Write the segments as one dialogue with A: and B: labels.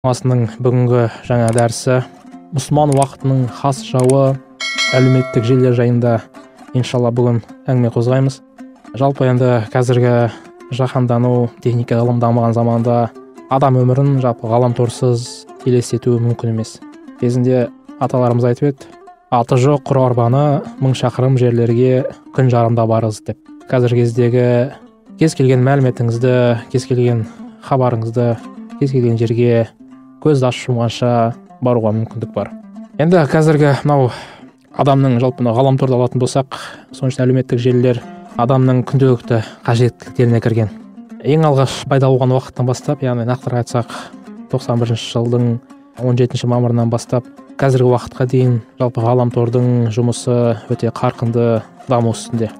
A: Асының бүгінгі жаңа дәрісі мұсылман уақытының хас жауы әлеуметтік желілер жайында иншалла бүгін әңгіме қозғаймыз. Жалпы енді қазіргі жаһандану, техника, ғылым дамыған заманда адам өмірін жалпы ғаламторсыз елестету мүмкін емес. Кезінде аталарымыз айтып еді, аты жоқ құр арбаны 1000 шақырым жерлерге күн жарымда барыңыз деп. Қазіргі кездегі кез келген мәліметіңізді, кез келген хабарыңызды кез келген жерге көз ашып жұмғанша баруға мүмкіндік бар. Енді қазіргі мынау адамның жалпы ғаламторды алатын болсақ, соның үшін әлеуметтік желілер адамның күнделікті қажеттіліктеріне кірген. Ең алғаш пайда болған уақыттан бастап, яғни нақтырақ айтсақ 91 жылдың 17 мамырынан бастап қазіргі уақытқа дейін жалпы ғаламтордың жұмысы өте қарқынды даму үстінде.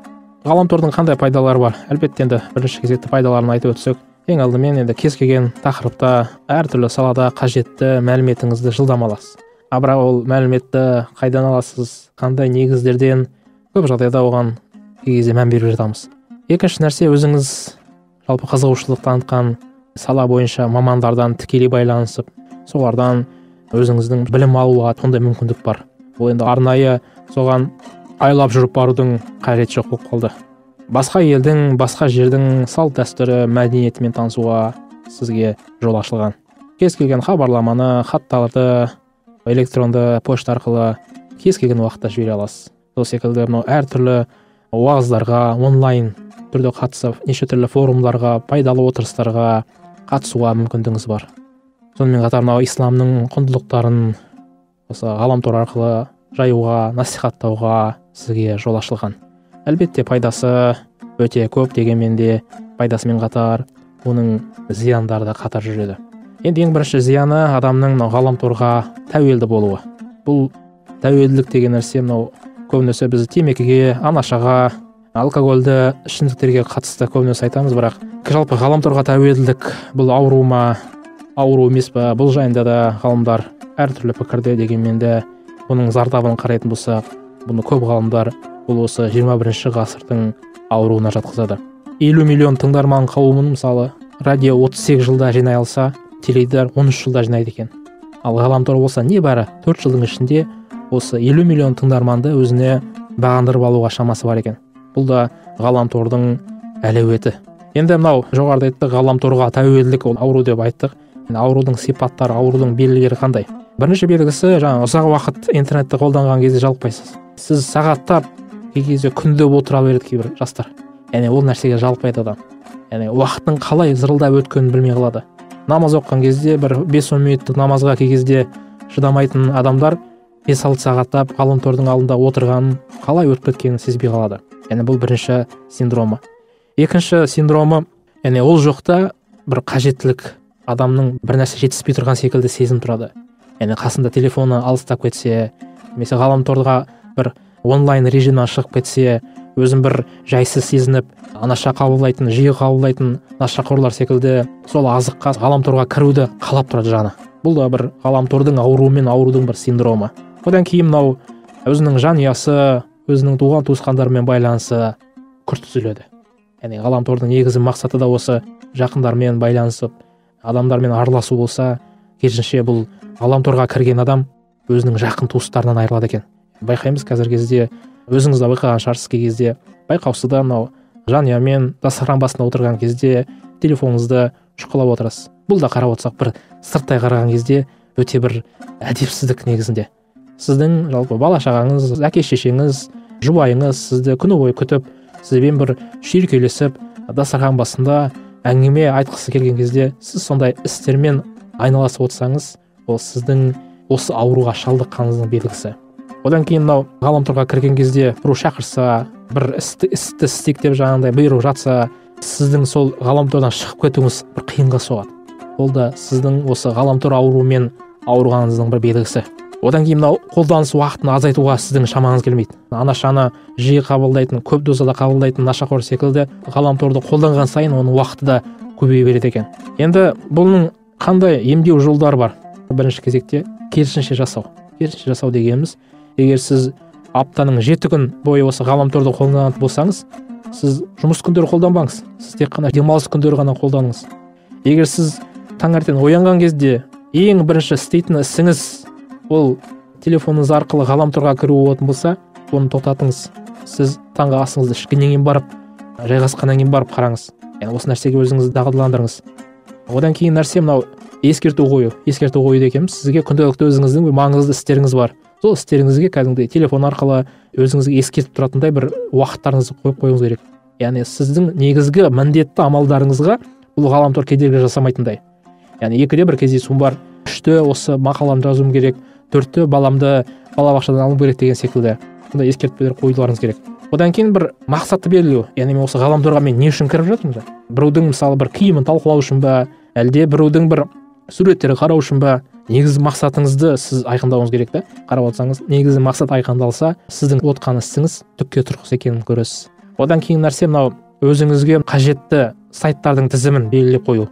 A: Ғаламтордың қандай пайдалары бар? Әлбетте енді бірінші кезекте пайдаларын айтып өтсек, ең алдымен енді кез келген тақырыпта әртүрлі салада қажетті мәліметіңізді жылдам аласыз. Бірақ ол мәліметті қайдан аласыз, қандай негіздерден, көп жағдайда оған кей кезде мән беріп жатамыз. Екінші нәрсе, өзіңіз жалпы қызығушылық танытқан сала бойынша мамандардан тікелей байланысып, солардан өзіңіздің білім алуға ондай мүмкіндік бар. Ол енді арнайы соған айлап жүріп барудың қажеті жоқ болып қалды. Басқа елдің, басқа жердің салт дәстүрі, мәдениетімен танысуға сізге жол ашылған. Кез келген хабарламаны, хаттарды электронды почта арқылы кез келген уақытта жібере аласыз. Сол секілді әртүрлі уағыздарға онлайн түрде қатысып, неше түрлі форумдарға, пайдалы отырыстарға қатысуға мүмкіндігіңіз бар. Сонымен қатар исламның құндылықтарын осы ғаламтор арқылы жаюға, насихаттауға сізге жол ашылған. Әлбетте пайдасы өте көп, дегенмен де пайдасымен қатар оның зияндары да қатар жүреді. Енді ең бірінші зияны адамның ғаламторға тәуелді болуы. Бұл тәуелділік деген нәрсе көбінесе біз темекіге, анашаға, алкогольді ішімдіктерге қатысты көбінесе айтамыз, бірақ жалпы ғаламторға тәуелділік бұл ауру ма, ауру емес па? Бұл жайында да ғалымдар әртүрлі пікірде, дегенмен де оның зардабын қарайтын болсақ, бұны көп ғалымдар бұл осы 21 ғасырдың ауруына жатқызады. 50 миллион тыңдарман қауымын мысалы радио 38 жылда жинай алса, теледидар 13 жылда жинайды екен. Ал ғаламтор болса небәрі 4 жылдың ішінде осы 50 миллион тыңдарманды өзіне бағындырып алуға шамасы бар екен. Бұл да ғаламтордың әлеуеті. Енді жоғарыда айттық, ғаламторға тәуелділік ол ауру деп айттық. Аурудың сипаттары, аурудың белгілері қандай? Бірінші белгісі, ұзақ уақыт интернетті қолданған кезде жалықпайсыз. Сіз сағаттап, кей кезде күндеп отыра береді кейбір жастар. Ол нәрсеге жалықпайды адам. Уақыттың қалай зырылдап өткенін білмей қалады. Намаз оқыған кезде бір 5-10 минуттық намазға кей кезде шыдамайтын адамдар 5-6 сағаттап ғаламтордың алдында отырғанын, қалай өтіп кеткенін сезбей қалады. Бұл бірінші синдромы. Екінші синдромы, ол жоқта бір қажеттілік, адамның бір нәрсе жетіспей тұрған секілді сезім тұрады. Қасында телефоны алыстап кетсе, немесе ғаламторға бір онлайн режимнен шығып кетсе, өзін бір жайсыз сезініп, анаша қабылдайтын, жиі қабылдайтын нашақорлар секілді сол азыққа, ғаламторға кіруді қалап тұрады жаны. Бұл да бір ғаламтордың ауруымен аурудың бір синдромы. Одан кейін өзінің жанұясы, өзінің туған туысқандарымен байланысы күрт үзіледі. Ғаламтордың негізгі мақсаты да осы жақындармен байланысып, адамдармен араласу болса, керісінше бұл ғаламторға кірген адам өзінің жақын туыстарынан айырылады екен. Байқаймыз қазіргі кезде, өзіңіз де байқаған шығарсыз, кей кезде байқаусызда жанұямен дастархан басында отырған кезде телефоныңызды шұқылап отырасыз. Бұл да қарап отырсақ, бір сырттай қараған кезде өте бір әдепсіздік негізінде. Сіздің жалпы бала-шағаңыз, әке-шешеңіз, жұбайыңыз сізді күні бойы күтіп, сізбен бір шүйіркелесіп, дастархан басында әңгіме айтқысы келген кезде, сіз сондай істермен айналасып отырсаңыз, ол сіздің осы ауруға шалдыққаныңыздың белгісі. Одан кейін ғаламторға кірген кезде біреу шақырса, бір істі істейік деп бұйырып жатса, сіздің сол ғаламтордан шығып кетуіңіз бір қиынға соғады. Ол да сіздің осы ғаламтор ауруымен ауырғаныңыздың бір белгісі. Одан кейін қолданыс уақытын азайтуға сіздің шамаңыз келмейді. Анашаны жиі қабылдайтын, көп дозада қабылдайтын нашақор секілді ғаламторды қолданған сайын оның уақыты да көбейе береді екен. Енді бұның қандай емдеу жолдары бар? Бірінші кезекте керісінше жасау. Керісінше жасау дегеніміз, егер сіз аптаның 7 күн бойы осы ғаламторды қолданатын болсаңыз, сіз жұмыс күндері қолданбаңыз. Сіз тек қана демалыс күндері ғана қолданыңыз. Егер сіз таңертең оянған кезде ең бірінші істейтін ісіңіз ол телефоныңыз арқылы ғаламторға кіру болатын болса, оны тоқтатыңыз. Сіз таңғы асыңызды ішкеннен кейін барып, жайғасқаннан кейін барып қараңыз. Яғни осы нәрсеге өзіңізді дағдыландырыңыз. Одан кейін нәрсе мынау ескерту қою дегеніміз, сізге күнделікті өзіңіздің бір маңызды істеріңіз бар. Сол істеріңізге кәдімгідей телефон арқылы өзіңізге ескертіп тұратындай бір уақыттарыңызды қойып қоюыңыз керек. Яғни сіздің негізгі міндетті амалдарыңызға бұл ғаламтор кедергі жасамайтындай. Яғни 2-де бір кездесуім бар, 3-те осы мақаланы жазуым керек, 4-те баламды балабақшадан алу керек деген секілді бұндай ескертпелер қоюларыңыз керек. Одан кейін бір мақсатты белгілеу. Яғни мен осы ғаламторға мен не үшін кіріп жатырмын? Біреудің мысалы бір киімін талқылау үшін ба, әлде біреудің бір суреттері қарау үшін ба? Негізгі мақсатыңызды сіз айқындауыңыз керек та. Қарап отырсаңыз, негізгі мақсат айқындалса, сіздің отқан ісіңіз түкке тұрғысыз екенін көресіз. Одан кейін нәрсе мынау өзіңізге қажетті сайттардың тізімін белгілеп қою.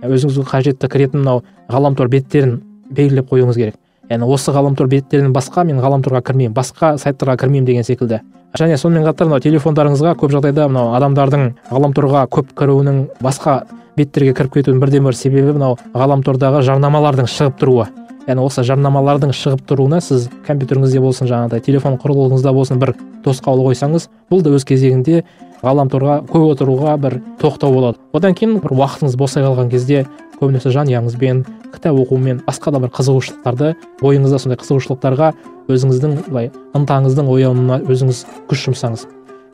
A: Өзіңізге қажетті кіретін мынау ғаламтор беттерін белгілеп қоюыңыз керек. Яғни осы ғаламтор беттерінен басқа мен ғаламторға кірмеймін, басқа сайттарға кірмеймін деген секілді. Және сонымен қатар мынау телефондарыңызға көп жағдайда мынау адамдардың ғаламторға көп кіруінің, басқа беттерге кіріп кетуінің бірден-бір себебі мынау ғаламтордағы жарнамалардың шығып тұруы. Яғни осы жарнамалардың шығып тұруына сіз компьютеріңізде болсын, жаңағыдай телефон құрылғыңызда болсын бір тосқауыл қойсаңыз, бұл да өз кезегінде ғаламторға көп отыруға бір тоқтау болады. Одан кейін бір уақытыңыз босай қалған кезде көбінесе жанұяңызбен, кітап оқумен, басқа да бір қызығушылықтарды, ойыңызда сондай қызығушылықтарға өзіңіздің былай ынтаңыздың оянуына өзіңіз күш жұмсаңыз.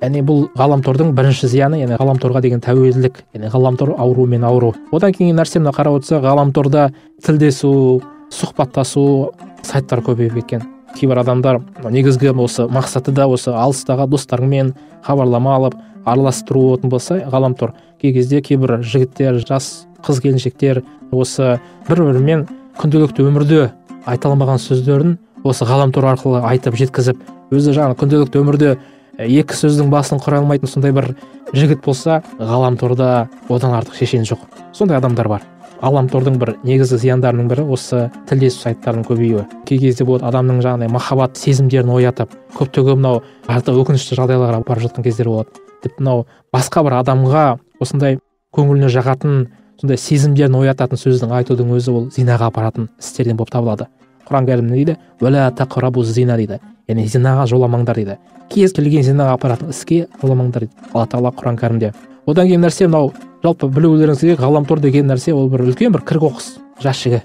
A: Яғни бұл ғаламтордың бірінші зияны, яғни ғаламторға деген тәуелділік, яғни ғаламтор ауруымен ауыру. Одан кейін нәрсе мына қарап отырса, ғаламторда тілдесу, сұхбаттасу сайттар көбейіп кеткен. Кейбір адамдар негізгі осы мақсаты да осы алыстағы достарымен хабарлама алып, араластыру болатын болса, ғаламтор кей кезде кейбір жігіттер, жас қыз келіншектер осы бір-бірімен күнделікті өмірде айта алмаған сөздерін осы ғаламтор арқылы айтып жеткізіп, өзі жаңа күнделікті өмірде екі сөздің басын құра алмайтын сондай бір жігіт болса, ғаламторда одан артық шешен жоқ. Сондай адамдар бар. Ғаламтордың бір негізгі зияндарының бірі осы тілдесу сайттарының көбеюі. Кей кезде болады адамның жаңағыдай махаббат сезімдерін оятып, көптеген мынау артық өкінішті жағдайларға барып жатқан кездер болады. Тіпті мынау басқа бір адамға осындай көңіліне жағатын, сондай сезімдерін оятатын сөздің айтудың өзі ол зинаға апаратын істерден болып табылады. Құран кәрім не дейді? «Уәлә тақрабу зина» дейді. Яғни зинаға жоламаңдар дейді. Кез келген зинаға апаратын іске жоламаңдар дейді Алла Тағала Құран кәрімде. Одан кейін нәрсе мынау жалпы білулеріңіз керек, ғаламтор деген нәрсе ол бір үлкен бір кір-қоқыс жәшігі.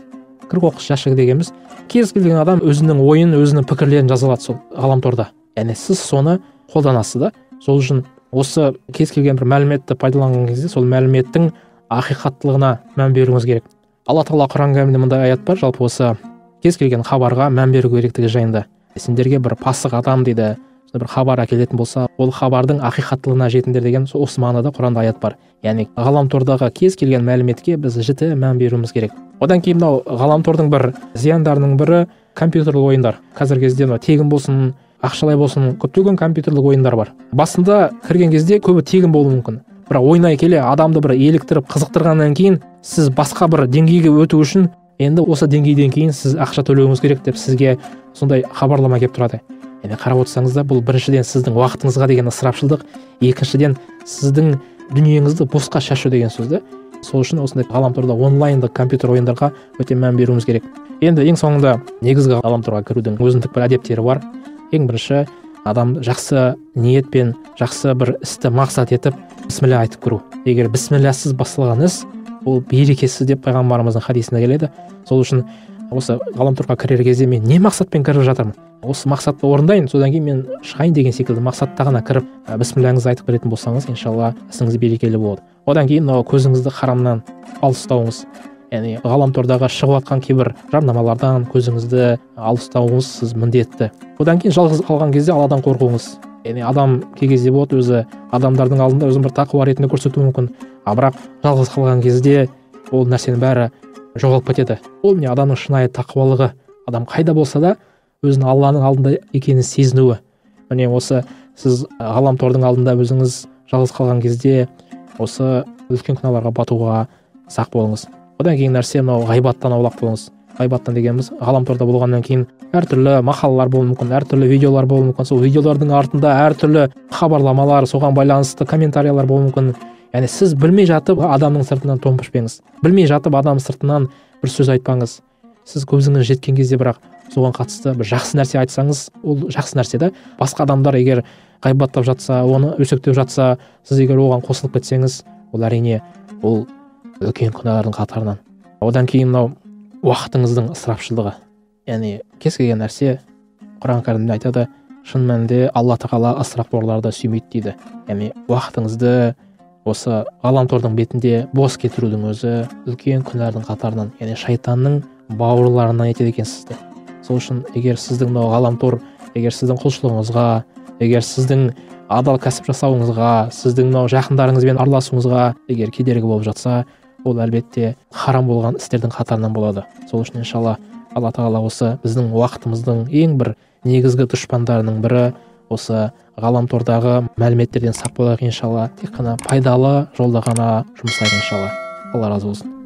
A: Кір-қоқыс жәшігі дегеніміз кез келген адам өзінің ойын, өзінің пікірлерін жаза алады сол ғаламторда. Яғни сіз соны қолданасыз да. Сол үшін осы кез келген бір мәліметті пайдаланған кезде сол мәліметтің ақиқаттылығына мән беруіңіз керек. Алла Тағала Құран кәрімде мындай аят бар, жалпы осы кез келген хабарға мән беру керектігі жайында. Сендерге бір пасық адам дейді, бір хабар әкелетін болса, ол хабардың ақиқаттылығына жетіңдер деген осы мағынада Құранда аят бар. Яғни ғаламтордағы кез келген мәліметке біз жіті мән беруіміз керек. Одан кейін мынау ғаламтордың бір зияндарының бірі компьютерлік ойындар. Қазіргі кезде тегін болсын, ақшалай болсын, көптеген компьютерлік ойындар бар. Басында кірген кезде көбі тегін болуы мүмкін. Бірақ ойнай келе адамды бір еліктіріп, қызықтырғаннан кейін сіз басқа бір деңгейге өту үшін енді осы деңгейден кейін сіз ақша төлеуіңіз керек деп сізге сондай хабарлама келіп тұрады. Яғни қарап отырсаңыз да бұл біріншіден сіздің уақытыңызға деген ысырапшылдық, екіншіден сіздің дүниеңізді босқа шашу деген сөзді. Сол үшін осындай ғаламторда онлайндық компьютер ойындарға өте мән беруіміз керек. Енді ең соңында негізгі ғаламторға кірудің өзіндік бір әдептері бар. Ең бірінші адам жақсы ниетпен, жақсы бір істі мақсат етіп бісміллә айтып кіру. Егер бісмілләсіз басталған іс, ол берекесіз деп пайғамбарымыздың хадисінде келеді. Сол үшін осы ғаламторға кірер кезде мен не мақсатпен кіріп жатырмын? Осы мақсатты орындайын, содан кейін мен шығайын деген секілді мақсатта ғана кіріп, бісмілләңізді айтып кіретін болсаңыз, иншалла ісіңіз берекелі болады. Одан кейін көзіңізді харамнан алыстауыңыз. Яғни ғаламтордағы шығып жатқан кейбір жарнамалардан көзіңізді алыстауыңыз сіз міндетті. Одан кейін жалғыз қалған кезде Алладан қорқуыңыз. Яғни адам кей кезде болады өзі адамдардың алдында өзін бір тақуа ретінде көрсетуі мүмкін. Бірақ жалғыз қалған кезде ол нәрсенің бәрі жоғалып кетеді. Ол міне адамның шынайы тақуалығы. Адам қайда болса да өзінің Алланың алдында екенін сезінуі. Міне осы сіз ғаламтордың алдында өзіңіз жалғыз қалған кезде осы үлкен күнәларға батуға сақ болыңыз. Одан кейін нәрсе мынау ғайбаттан аулақ болыңыз. Ғайбаттан дегеніміз ғаламторда болғаннан кейін әртүрлі мақалалар болуы мүмкін, әртүрлі видеолар болуы мүмкін. Сол видеолардың артында әртүрлі хабарламалар, соған байланысты комментариялар болуы мүмкін. Яғни сіз білмей жатып адамның сыртынан томпышпеңіз. Білмей жатып адам сыртынан бір сөз айтпаңыз. сіз көзіңіз жеткен кезде бірақ соған қатысты бір жақсы нәрсе айтсаңыз, ол жақсы нәрсе да. Басқа адамдар егер ғайбаттап жатса, оны өсектеп жатса, сіз егер оған қосылып кетсеңіз, ол әрине ол үлкен күнәлардың қатарынан. Одан кейін мынау уақытыңыздың ысырапшылдығы. Яғни кез келген нәрсе, Құран кәрімде айтады, шын мәнінде Алла тағала ысырапқорларды сүймейді дейді. Яғни уақытыңызды осы ғаламтордың бетінде бос кетірудің өзі үлкен күнәлардың қатарынан, яғни шайтанның бауырларынан етеді екен сізді. Сол үшін егер сіздің мынау ғаламтор, егер сіздің құлшылығыңызға, егер сіздің адал кәсіп жасауыңызға, сіздің мынау жақындарыңызбен араласуыңызға егер кедергі болып жатса, ол әлбетте харам болған істердің қатарынан болады. Сол үшін иншалла Алла тағала осы біздің уақытымыздың ең бір негізгі дұшпандарының бірі осы ғаламтордағы мәліметтерден сақ болайық иншалла. Тек қана пайдалы жолда ғана жұмсайық иншалла. Алла разы болсын.